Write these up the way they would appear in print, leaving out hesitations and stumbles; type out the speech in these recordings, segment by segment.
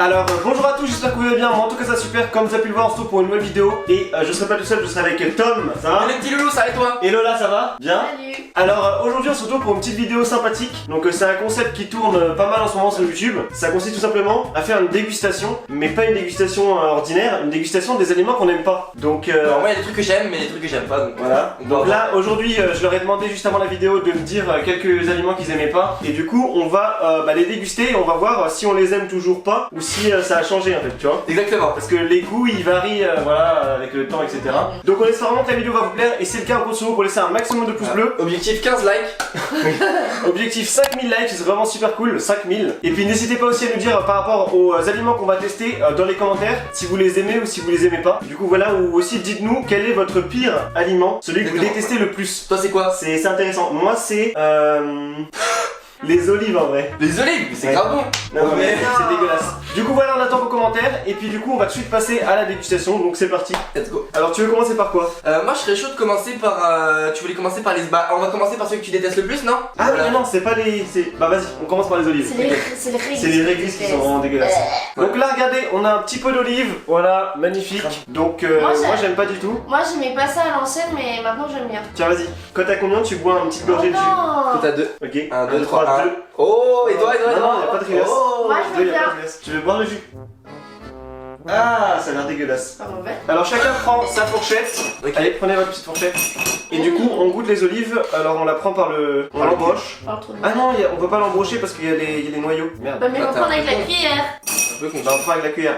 Alors bonjour à tous, j'espère que vous allez bien, moi en tout cas ça super, comme vous avez pu le voir on se retrouve pour une nouvelle vidéo. Et je serai pas tout seul, je serai avec Tom, ça va? Et les petits loulous, ça va et toi? Et Lola, ça va? Bien? Salut. Alors aujourd'hui on se retrouve pour une petite vidéo sympathique. Donc c'est un concept qui tourne pas mal en ce moment sur YouTube. Ça consiste tout simplement à faire une dégustation, mais pas une dégustation ordinaire, une dégustation des aliments qu'on n'aime pas. Donc Alors moi il y a des trucs que j'aime, mais des trucs que j'aime pas, donc voilà. Donc là aujourd'hui je leur ai demandé juste avant la vidéo de me dire quelques aliments qu'ils aimaient pas. Et du coup on va les déguster et on va voir si on les aime toujours pas ou si ça a changé en fait, tu vois. Exactement. Parce que les goûts ils varient voilà, avec le temps, etc. Donc on espère vraiment que la vidéo va vous plaire. Et c'est le cas, on compte sur vous pour laisser un maximum de pouces bleus. Objectif 15 likes. Objectif 5000 likes, c'est vraiment super cool, 5000. Et puis n'hésitez pas aussi à nous dire par rapport aux aliments qu'on va tester dans les commentaires si vous les aimez ou si vous les aimez pas. Du coup voilà, ou aussi dites-nous quel est votre pire aliment, celui que vous détestez le plus. Toi c'est quoi? C'est intéressant. Moi c'est les olives en vrai. Les olives, mais c'est Ouais. grave bon. Non, mais mais- c'est dégueulasse. Du coup voilà, on attend vos commentaires et puis du coup on va tout de suite passer à la dégustation. Donc c'est parti. Let's go. Alors tu veux commencer par quoi? Moi je serais chaud de commencer par. Tu voulais commencer par les. Bah on va commencer par ceux que tu détestes le plus, non? Ah Voilà. mais non, c'est pas les. Bah vas-y, on commence par les olives. C'est les réglisses. C'est les réglisses qui sont vraiment dégueulasses. Donc là regardez, on a un petit peu d'olive, voilà, magnifique. Donc Moi, moi j'aime pas du tout. Moi j'aimais pas ça à l'ancienne, mais maintenant j'aime bien. Tiens vas-y, quand t'as combien tu bois une petite gorgée de jus? non. Toi t'as deux. Ok, 1, 2, 3, 3, 1. 2. Oh, et toi, Non, y a pas de réglasse. Oh. Moi je veux Y a pas bien. de glace. Tu veux boire le jus? Ah, ça a l'air dégueulasse. Pas mauvais. Alors chacun prend sa fourchette. Ok. Allez, prenez votre petite fourchette. Et du coup, on goûte les olives. Alors on la prend par le. On l'embroche. Pas trop de Ah non, on peut pas l'embrocher parce qu'il y a les noyaux. Merde. Bah mais on Attends, prend avec la attends. cuillère. Un peu con. Bah, on prend avec la cuillère.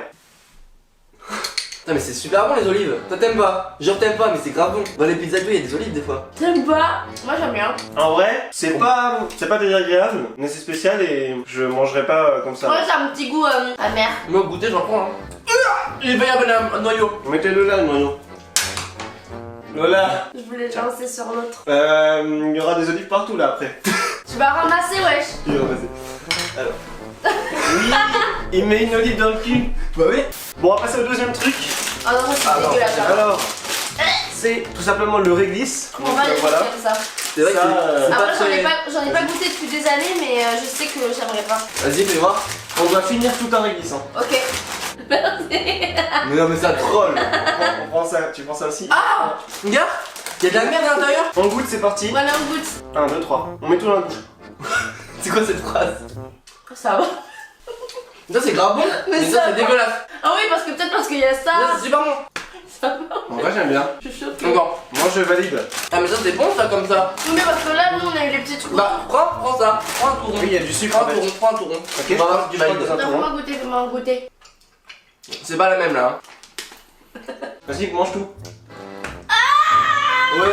Putain, mais c'est super bon les olives. Toi t'aimes pas? Genre t'aimes pas, mais c'est grave bon. Dans les pizzas il y a des olives des fois. T'aimes pas? Moi j'aime bien. En vrai, c'est pas désagréable, mais c'est spécial et je mangerai pas comme ça. Moi j'ai un petit goût amer. Moi au goûter j'en prends. Hein. Il va y avoir un noyau. Mettez-le là, le noyau. Lola, Je voulais le lancer sur l'autre. il y aura des olives partout là après. Tu vas ramasser, wesh. Tu vas passer. Alors. Oui, il met une olive dans le cul. Bah oui. Bon, on va passer au deuxième truc. Ah non, moi Ah c'est non, dégueulasse. hein. Alors, c'est tout simplement le réglisse. On va les voilà. comme ça. C'est vrai que Ça, c'est Après pas j'en ai très. pas goûté depuis des années, mais je sais que j'aimerais pas. Vas-y, fais voir. On doit finir tout un réglisse. Hein. Ok. Merci. Mais non, mais ça troll. On prend ça, tu prends ça aussi. Ah, regarde, il y a de la merde à l'intérieur. On goûte, c'est parti. Voilà, on goûte. 1, 2, 3. On met tout dans la bouche. C'est quoi cette phrase? Ça va. Ça c'est grave bon, mais Mais ça ça c'est va. dégueulasse. Ah oui, parce que peut-être parce qu'il y a Ça ça. c'est super bon. Ça va. En vrai, j'aime bien. Je suis choquée. Encore. Moi, je valide. Ah mais ça c'est bon ça comme ça. Oui, mais parce que là, nous on a eu les petits trous. Bah prends ça, prends un touron. Oui, il y a du sucre Prends en un fait. touron, prends un touron. Ok, On va voir si tu je prends valides. des- Non, fais-moi goûter. C'est pas la même là. Vas-y, mange tout. Ouais.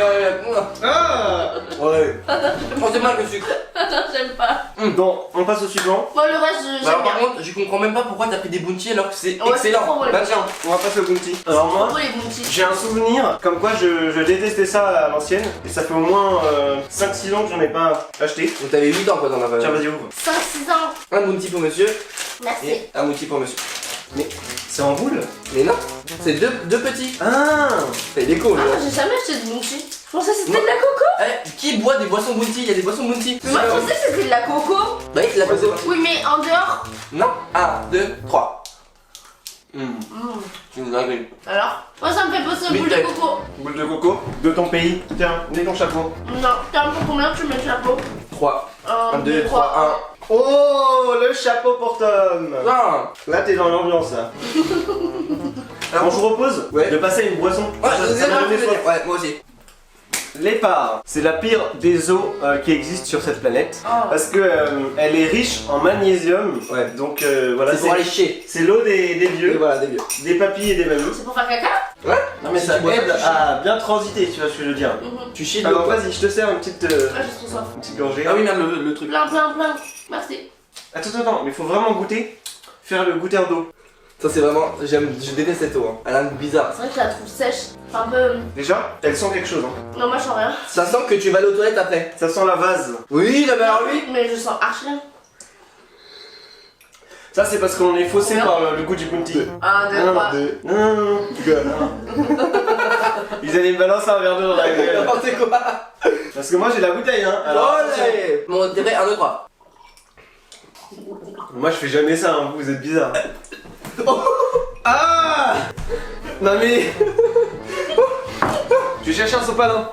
Ah Ouais. Oh c'est mal le sucre. Non, j'aime pas. Donc, on passe au suivant. Moi, le reste, Bah, j'aime alors par bien. contre, je comprends même pas pourquoi t'as pris des bounty alors que c'est Ouais, c'est excellent. trop bon, les Bah tiens. On va passer au bounty. Alors moi, Trop les bounty. j'ai un souvenir comme quoi je détestais ça à l'ancienne. Et ça fait au moins 5-6 ans que j'en ai pas acheté. Donc t'avais 8 ans quand t'en as Tiens, pas. vas-y, ouvre. 5-6 ans. Un bounty pour monsieur Merci. et un bounty pour monsieur. C'est en boule? Mais non, c'est deux petits. Ah C'est des cons Ah, là. j'ai jamais acheté de bounty. Je pensais que c'était de la coco. Eh, qui boit des boissons bounty? Il y a des boissons bounty. Mais moi, je pensais que c'était de la coco. Bah oui, c'est la Ouais, c'est coco. parti. Oui, mais en dehors. Non. 1, 2, 3. Hmm. Tu nous dingueries. Alors moi, ça me fait penser au boule de Mille coco. Boule de coco de ton pays. Tiens, mets ton chapeau. Non, t'as un peu combien tu mets le chapeau 3. 1, 2, 2, 3, Oh, le chapeau pour Tom. 1. Ah. Là, t'es dans l'ambiance là. Alors, je vous propose Ouais. de passer à une boisson. Ouais, Ça m'a donné soif. ouais, moi aussi. L'épar, c'est la pire des eaux qui existent sur cette planète. Oh. Parce que elle est riche en magnésium. Ouais. Donc voilà, C'est pour aller chier. c'est l'eau des Et vieux, voilà, des vieux. des papis et des mamies. C'est pour faire caca. Non mais Si ça tu bois aide ça, tu à bien transiter, tu vois ce que je veux dire. Tu chies de Alors l'eau. vas-y, je te sers une petite Ah, j'ai trop soif. gorgée. Ah oui, merde, le truc. Plein. Merci. Attends, mais il faut vraiment goûter. Faire le goûter d'eau. Ça, c'est vraiment. Je déteste cette eau. Hein. Elle a un goût bizarre. C'est vrai que je la trouve sèche. Enfin, un peu. Déjà, elle sent quelque chose. Hein. Non, moi je sens rien. Ça sent que tu vas aller aux toilettes après. Ça sent la vase. Oui, là, bah alors oui. Mais je sens archi rien. Ça c'est parce qu'on est faussé Combien par le goût du bounty. 1, 2, Non, 3. non. Ils allaient me balancer un verre d'eau dans la gueule. N'importe quoi. Parce que moi j'ai la bouteille hein. Alors, Olé. Bon, on dirait 1, 2, 3. moi je fais jamais ça, hein. Vous êtes bizarre. Ah. Non mais... Je vais chercher un sopalin.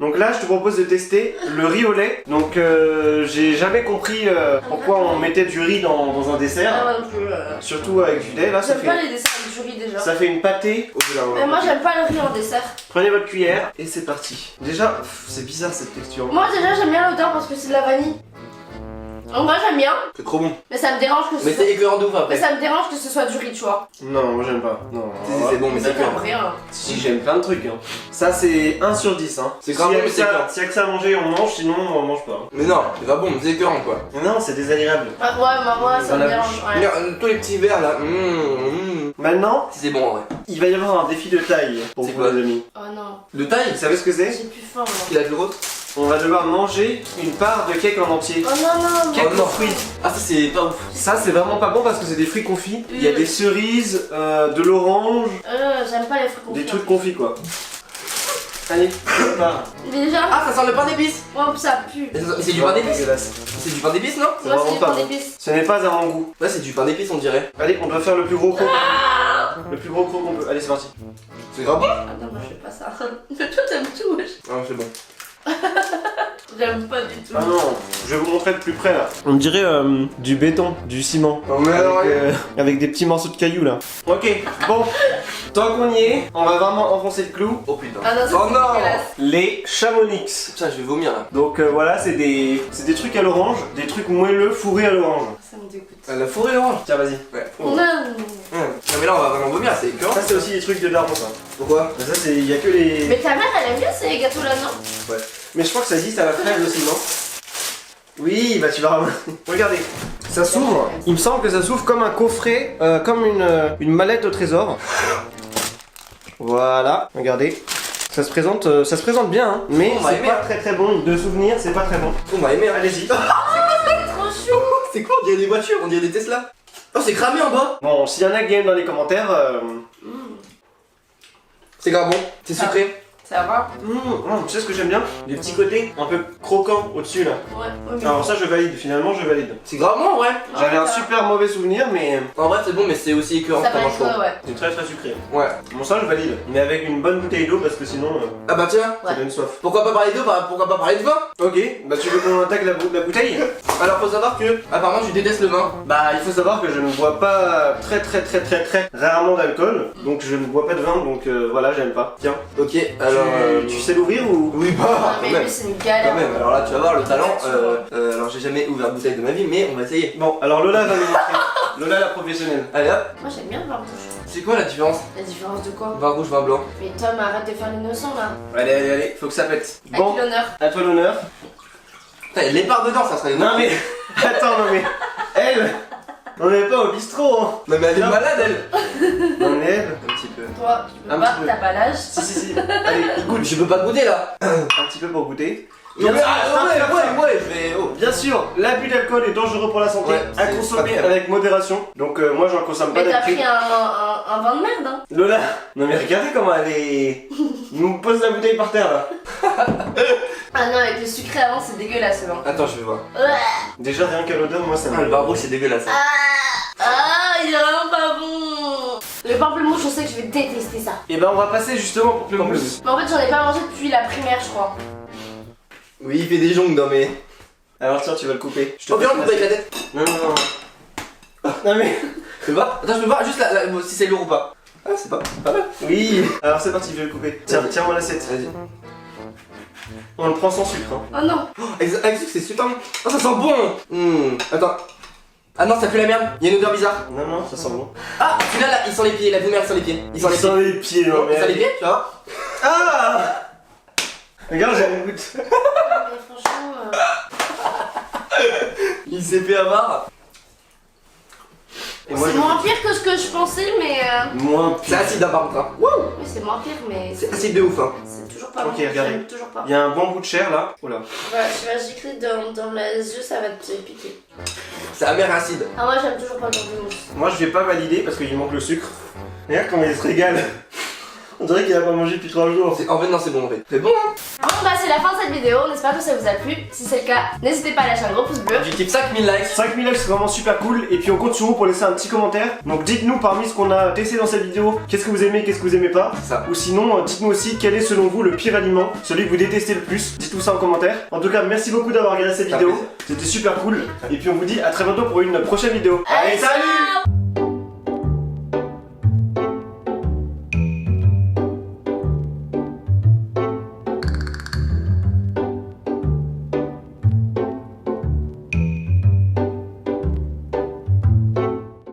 Donc là, je te propose de tester le riz au lait. Donc j'ai jamais compris pourquoi on mettait du riz dans un Ah, dessert. moi non plus. Surtout avec du lait. Là, ça J'aime pas fait, les desserts avec du riz déjà. ça fait une pâtée. Mais moi j'aime pas le riz en dessert. Prenez votre cuillère et c'est parti. Déjà, c'est bizarre cette texture. Moi déjà j'aime bien l'odeur parce que c'est de la vanille. Donc moi j'aime bien, C'est trop bon. mais ça me dérange que ce Mais soit... c'est écœurant de ouf Mais après. ça me dérange que ce soit du riz, tu vois. Non, moi j'aime pas. Non. C'est bon, mais c'est Ça écœurant. t'aime rien. Si, j'aime plein de trucs. Hein. Ça, c'est 1 sur 10. Hein. C'est grave bon, mais c'est écœurant. S'il y a que ça à manger, on mange, sinon on mange pas. Mais non, c'est pas bon, mais c'est écœurant quoi. Mais non, c'est désagréable. Ah, ouais, bah moi ça Dans me la dérange. bouche. Ouais. Regarde, tous les petits verres là. Maintenant, C'est bon en vrai. il va y avoir un défi de taille pour C'est vous, quoi les amis. Oh non, De taille. Vous savez ce que c'est? j'ai plus faim moi. Il a de l'autre. On va devoir manger une part de cake en entier. Oh non, non, Cake Oh non. aux fruits. Ah, ça c'est pas ouf. Ça, c'est vraiment pas bon parce que c'est des fruits confits. Il y a des cerises, de l'orange, j'aime pas les fruits confits. des trucs confits quoi. Allez, on part. Déjà, Ah, ça sent le pain d'épices. moi ça pue. C'est du pain d'épices. Dégueulasse. C'est du pain d'épices, non? C'est Moi vraiment c'est du pas pain bon. d'épices. Ce n'est pas à mon goût. Ouais, c'est du pain d'épices, on dirait. Allez, on doit faire le plus gros croc. Le plus gros croc qu'on peut. Allez, c'est parti. C'est grave bon. Ah non, moi je fais pas ça. Mais toi t'aimes tout, wesh. Ah, c'est bon. J'aime pas du tout. Ah non, je vais vous montrer de plus près là. On dirait du béton, du ciment. Oh, mais alors, Avec des petits morceaux de cailloux là. Ok, bon. Tant qu'on y est, on va vraiment enfoncer le clou. Oh putain. Ah non, ça Oh c'est non. dégueulasse. Les chamonix. Putain, je vais vomir là. Donc voilà, c'est des trucs à l'orange, des trucs moelleux fourrés à l'orange. Ça me dégoûte. La fourrée orange. Tiens, vas-y. Ouais. Non. Non, mais là, on va vraiment vomir, c'est écœurant. Ça, c'est aussi des trucs de daron, ça. Pourquoi? Mais ça, c'est. Y a que les. Mais ta mère elle aime bien ces gâteaux là, non? Ouais. Mais je crois que ça existe à la fraise aussi, non? Oui, bah tu vas ramasser. Regardez, ça s'ouvre. Il me semble que ça s'ouvre comme un coffret, comme une mallette au trésor. Voilà, regardez. Ça se présente bien, hein, mais On va c'est aimer, pas hein. très très bon. De souvenir, c'est pas très bon. On m'a aimé, hein. Allez-y. C'est trop chou. C'est quoi? On dirait des voitures, on dirait des Tesla. Oh, c'est cramé en bas. Bon, s'il y en a qui aiment dans les commentaires. C'est grave bon, c'est sucré. Ça va? Tu sais ce que j'aime bien? Les petits côtés un peu croquants au-dessus là. Ouais. Alors ça, je valide. Finalement, je valide. C'est grave bon, ouais. J'avais un ça va. super mauvais souvenir, mais En vrai, c'est bon, mais c'est aussi écœurant Ça quand va on mange être chaud. ouais. c'est très très sucré. Ouais. Bon, ça, je valide. Mais avec une bonne bouteille d'eau parce que sinon, Ah bah tiens, ça Ouais. donne soif. pourquoi pas parler d'eau, pourquoi pas parler de vin? Ok, bah tu veux qu'on attaque la bouteille? Alors faut savoir que, apparemment, je déteste le vin. Bah, il faut savoir que je ne bois pas très rarement d'alcool. Donc je ne bois pas de vin, donc voilà, j'aime pas. Tiens, Ok, alors... tu sais l'ouvrir ou? Oui, bah, Ah, quand mais même. lui c'est une Quand galère. même, alors là tu vas voir le talent. Ouais, Alors j'ai jamais ouvert une bouteille de ma vie, mais on va essayer. Bon, alors Lola va nous montrer. Lola la professionnelle. Allez hop, Moi j'aime bien le vin rouge. c'est quoi la différence? La différence de quoi? Vin rouge, vin blanc. Mais Tom, arrête de faire l'innocent là. Allez, faut que ça pète. À Bon, qui l'honneur? à toi l'honneur. Putain, il y a de l'épar dedans, ça serait... Non mais, attends, non mais, elle, on n'est pas au bistrot, hein. Non mais elle est malade elle. Non mais elle, Un petit peu. Toi, tu peux Un pas, petit peu. t'as pas l'âge. si. Allez, goûte, Je peux pas goûter là. un petit peu pour goûter. Ouais, Bien sûr, ouais, je vais... Oh. Bien sûr, l'abus d'alcool est dangereux pour la santé, Ouais, à c'est consommer pas avec modération. Donc moi j'en consomme pas Mais t'as d'alcool. pris un vin de merde, hein. Lola, non mais regardez comment elle est. Il nous pose la bouteille par terre là. Ah non, avec le sucré avant, c'est dégueulasse, non. Attends, je vais voir. Déjà rien qu'à l'odeur, moi ça Ah, le me. vin rouge c'est dégueulasse. Il est vraiment pas bon. Le pamplemousse, je sais que je vais détester ça. Et ben on va passer justement pour pamplemousse. Mais en fait, j'en ai pas mangé depuis la primaire, je crois. Oui, il fait des jongles dans mes... Alors tiens, tu vas le couper. Je te Oh bien, on passe coupe avec la tête. Non. Non mais. Je peux voir. Attends, je peux voir juste si c'est lourd ou pas. Ah, c'est pas mal. Oui. Alors c'est parti, je vais le couper. Tiens-moi l'assiette. Vas-y. On le prend sans sucre. Hein. Oh non. Oh, avec sucre, c'est super bon. Oh, ça sent bon. Attends. Ah non, ça pue la merde. Il y a une odeur bizarre. Non, ça sent bon. Ah, celui-là, là, il sent les pieds. La mère, il sent les pieds. Il sent les pieds. Sans les pieds, non mais. Il sent les pieds, tu vois. Ah. Regarde, j'ai un goût. Mais franchement. Il s'est fait avoir. Et moi, C'est je- moins pire que ce que je pensais, mais. Moins C'est pire. acide, hein, par contre. Hein. Oui, c'est moins pire, mais. C'est acide de ouf, hein. C'est toujours pas Ok, bon. regardez. J'aime toujours pas. Il y a un bon bout de chair là. Oh là. Tu vas gicler dans les yeux, ça va te piquer. C'est amer et acide. Ah, moi j'aime toujours pas le pamplemousse. Moi je vais pas valider parce qu'il manque le sucre. Regarde comment il se régale. On dirait qu'il a pas mangé depuis 3 jours. En fait, non, c'est bon en fait. C'est bon, hein. Bon bah c'est la fin de cette vidéo, on espère que ça vous a plu. Si c'est le cas, n'hésitez pas à lâcher un gros pouce bleu. Objectif 5000 likes. 5000 likes, c'est vraiment super cool. Et puis on compte sur vous pour laisser un petit commentaire. Donc dites-nous parmi ce qu'on a testé dans cette vidéo, qu'est-ce que vous aimez, qu'est-ce que vous aimez pas. C'est ça. Ou sinon, dites-nous aussi quel est selon vous le pire aliment, celui que vous détestez le plus. Dites-nous ça en commentaire. En tout cas, merci beaucoup d'avoir regardé cette Ça vidéo. fait plaisir. C'était super cool. Et puis on vous dit à très bientôt pour une prochaine vidéo. Allez, ciao.